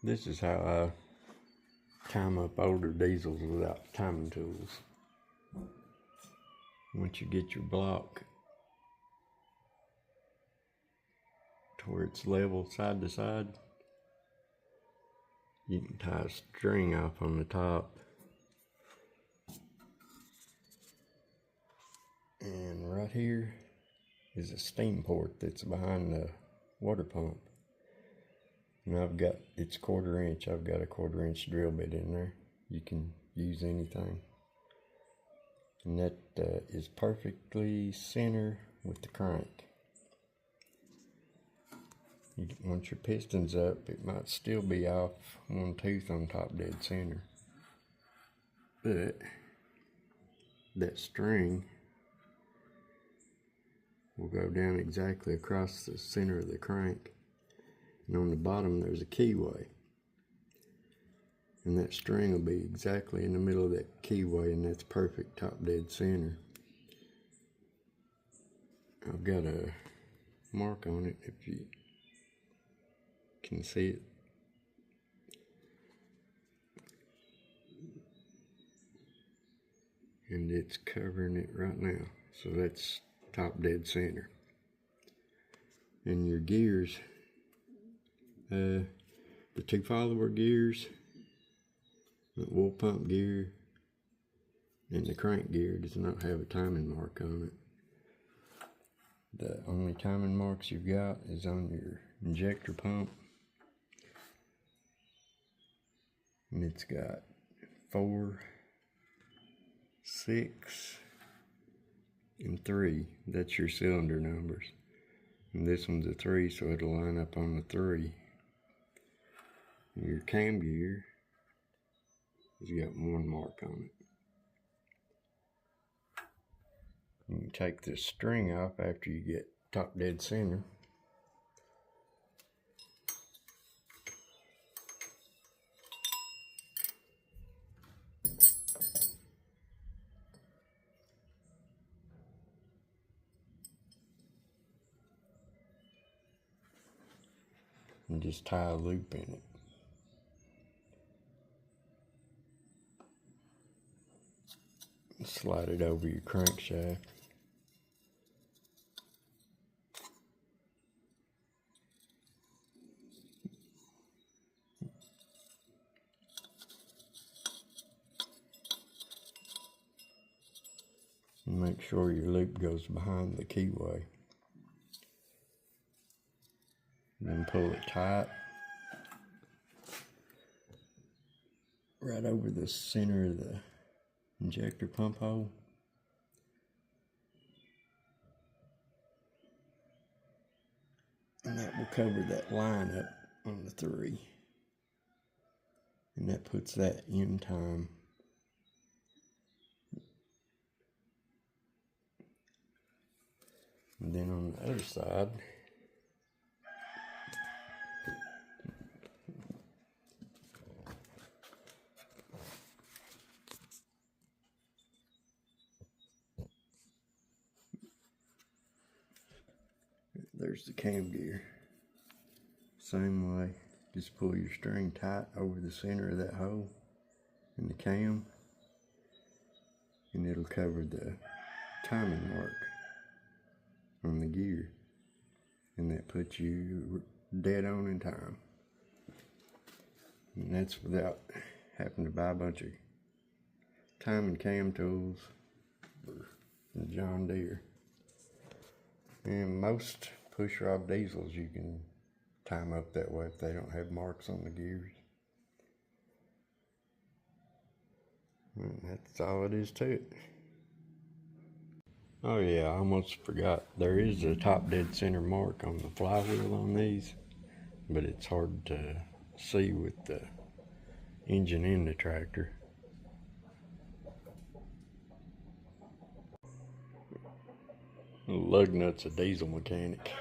This is how I time up older diesels without timing tools. Once you get your block to where it's level side to side, you can tie a string off on the top. And right here is a steam port that's behind the water pump. And it's 1/4 inch. I've got a 1/4 inch drill bit in there. You can use anything. And that is perfectly center with the crank. Once your piston's up, it might still be off one tooth on top dead center. But that string will go down exactly across the center of the crank. And on the bottom there's a keyway. And that string will be exactly in the middle of that keyway, and that's perfect top dead center. I've got a mark on it if you can see it. And it's covering it right now. So that's top dead center. And your gears, the 2 follower gears, the oil pump gear, and the crank gear does not have a timing mark on it. The only timing marks you've got is on your injector pump. And it's got 4, 6, and 3. That's your cylinder numbers. And this one's a 3, so it'll line up on the 3. And your cam gear has got 1 mark on it. You can take this string off after you get top dead center. And just tie a loop in it. Slide it over your crankshaft. And make sure your loop goes behind the keyway. Then pull it tight right over the center of the injector pump hole. And that will cover that line up on the 3. And that puts that in time. And then on the other side, there's the cam gear. Same way, just pull your string tight over the center of that hole in the cam, and it'll cover the timing mark on the gear, and that puts you dead on in time. And that's without having to buy a bunch of timing cam tools for John Deere. And most push rod diesels you can time up that way if they don't have marks on the gears. And that's all it is to it. Oh yeah, I almost forgot. There is a top dead center mark on the flywheel on these, but it's hard to see with the engine in the tractor. Lug nut's a diesel mechanic.